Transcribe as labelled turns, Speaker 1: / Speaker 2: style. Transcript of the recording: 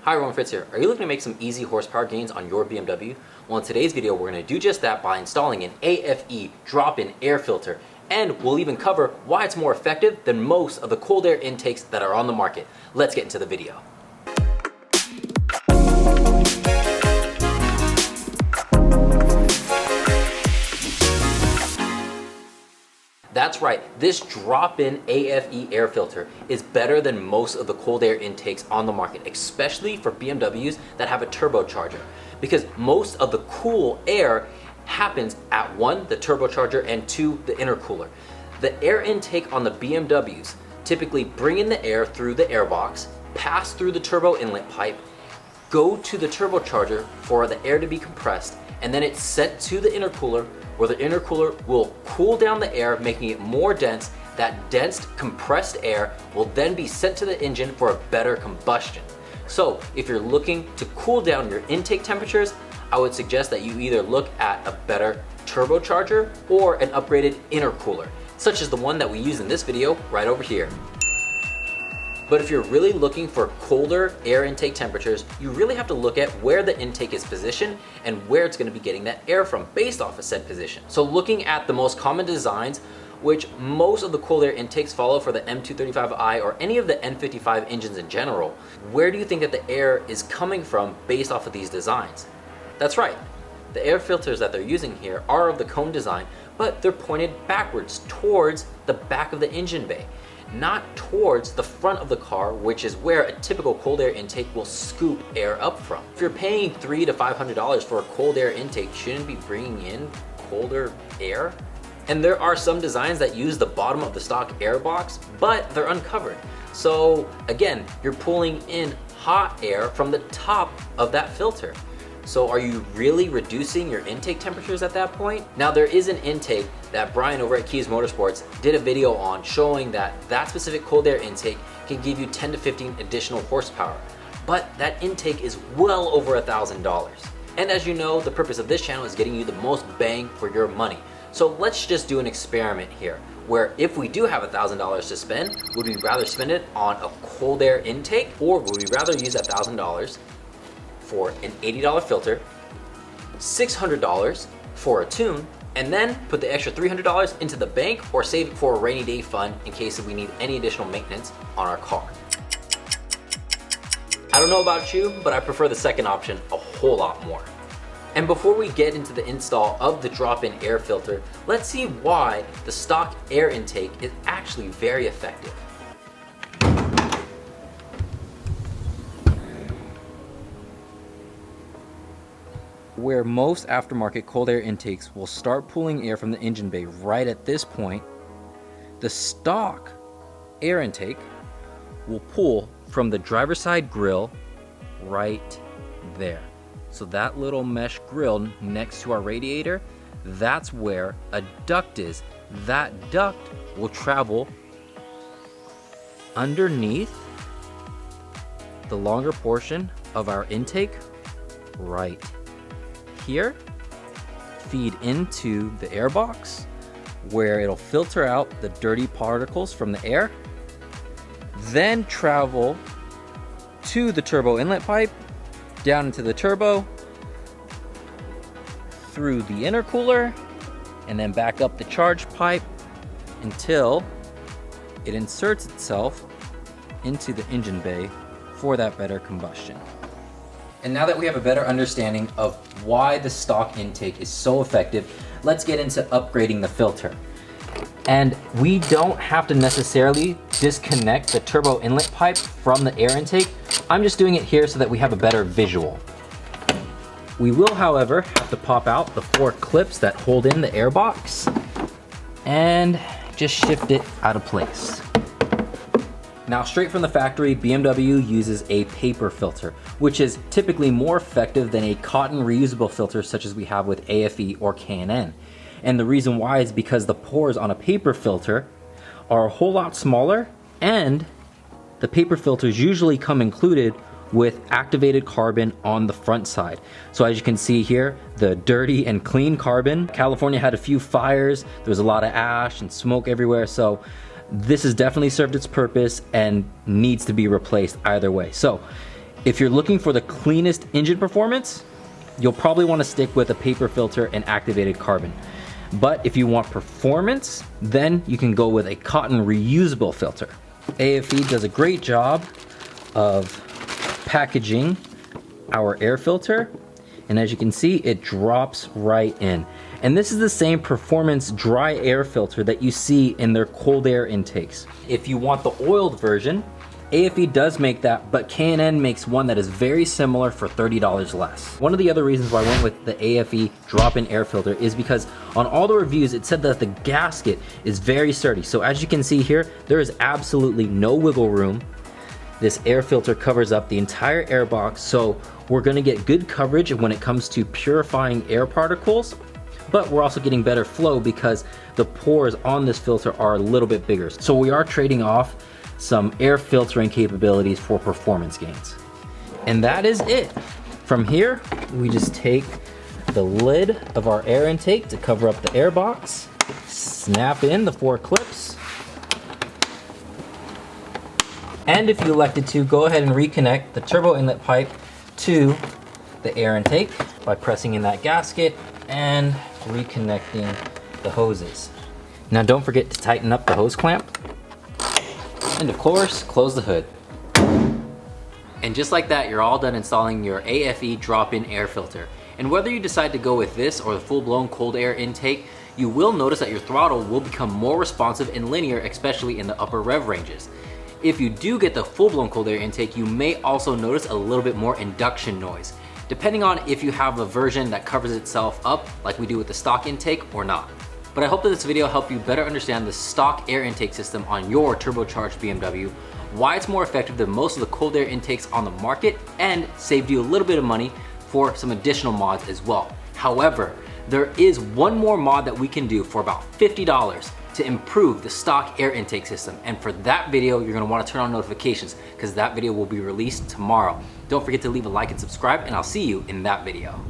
Speaker 1: Hi everyone, Fritz here. Are you looking to make some easy horsepower gains on your BMW? Well, in today's video, we're going to do just that by installing an AFE drop-in air filter. And we'll even cover why it's more effective than most of the cold air intakes that are on the market. Let's get into the video. That's right, this drop-in AFE air filter is better than most of the cold air intakes on the market, especially for BMWs that have a turbocharger. Because most of the cool air happens at one, the turbocharger, and two, the intercooler. The air intake on the BMWs typically bring in the air through the airbox, pass through the turbo inlet pipe, go to the turbocharger for the air to be compressed, and then it's sent to the intercooler, where the intercooler will cool down the air, making it more dense. That dense compressed air will then be sent to the engine for a better combustion. So if you're looking to cool down your intake temperatures, I would suggest that you either look at a better turbocharger or an upgraded intercooler, such as the one that we use in this video right over here. But if you're really looking for colder air intake temperatures, you really have to look at where the intake is positioned and where it's going to be getting that air from based off of said position. So looking at the most common designs, which most of the cold air intakes follow for the M235i or any of the N55 engines in general, where do you think that the air is coming from based off of these designs? That's right, the air filters that they're using here are of the cone design, but they're pointed backwards towards the back of the engine bay, not towards the front of the car, which is where a typical cold air intake will scoop air up from. If you're paying $300 to $500 for a cold air intake, shouldn't be bringing in colder air? And there are some designs that use the bottom of the stock air box, but they're uncovered. So again, you're pulling in hot air from the top of that filter. So are you really reducing your intake temperatures at that point? Now there is an intake that Brian over at Keys Motorsports did a video on showing that that specific cold air intake can give you 10 to 15 additional horsepower. But that intake is well over $1,000. And as you know, the purpose of this channel is getting you the most bang for your money. So let's just do an experiment here, where if we do have $1,000 to spend, would we rather spend it on a cold air intake, or would we rather use $1,000 for an $80 filter, $600 for a tune, and then put the extra $300 into the bank or save it for a rainy day fund in case we need any additional maintenance on our car? I don't know about you, but I prefer the second option a whole lot more. And before we get into the install of the drop-in air filter, let's see why the stock air intake is actually very effective. Where most aftermarket cold air intakes will start pulling air from the engine bay right at this point, the stock air intake will pull from the driver's side grille right there. So that little mesh grille next to our radiator, that's where a duct is. That duct will travel underneath the longer portion of our intake right here, feed into the air box where it'll filter out the dirty particles from the air, then travel to the turbo inlet pipe, down into the turbo, through the intercooler, and then back up the charge pipe until it inserts itself into the engine bay for that better combustion. And now that we have a better understanding of why the stock intake is so effective, let's get into upgrading the filter. And we don't have to necessarily disconnect the turbo inlet pipe from the air intake. I'm just doing it here so that we have a better visual. We will, however, have to pop out the 4 clips that hold in the air box and just shift it out of place. Now, straight from the factory, BMW uses a paper filter, which is typically more effective than a cotton reusable filter such as we have with AFE or K&N. And the reason why is because the pores on a paper filter are a whole lot smaller, and the paper filters usually come included with activated carbon on the front side. So as you can see here, the dirty and clean carbon. California had a few fires, there was a lot of ash and smoke everywhere, so this has definitely served its purpose and needs to be replaced either way. So If you're looking for the cleanest engine performance, you'll probably want to stick with a paper filter and activated carbon. But if you want performance, then you can go with a cotton reusable filter. AFE does a great job of packaging our air filter, and as you can see, it drops right in. And this is the same performance dry air filter that you see in their cold air intakes. If you want the oiled version, AFE does make that, but K&N makes one that is very similar for $30 less. One of the other reasons why I went with the AFE drop-in air filter is because on all the reviews it said that the gasket is very sturdy. So as you can see here, there is absolutely no wiggle room. This air filter covers up the entire air box, so we're gonna get good coverage when it comes to purifying air particles, but we're also getting better flow because the pores on this filter are a little bit bigger. So we are trading off some air filtering capabilities for performance gains. And that is it. From here, we just take the lid of our air intake to cover up the air box, snap in the 4 clips, and if you elected to, go ahead and reconnect the turbo inlet pipe to the air intake by pressing in that gasket and reconnecting the hoses. Now don't forget to tighten up the hose clamp, and of course, close the hood. And just like that, you're all done installing your AFE drop-in air filter. And whether you decide to go with this or the full-blown cold air intake, you will notice that your throttle will become more responsive and linear, especially in the upper rev ranges. If you do get the full-blown cold air intake, you may also notice a little bit more induction noise, depending on if you have a version that covers itself up like we do with the stock intake or not. But I hope that this video helped you better understand the stock air intake system on your turbocharged BMW, why it's more effective than most of the cold air intakes on the market, and saved you a little bit of money for some additional mods as well. However, there is one more mod that we can do for about $50 to improve the stock air intake system. And for that video, you're gonna wanna turn on notifications because that video will be released tomorrow. Don't forget to leave a like and subscribe, and I'll see you in that video.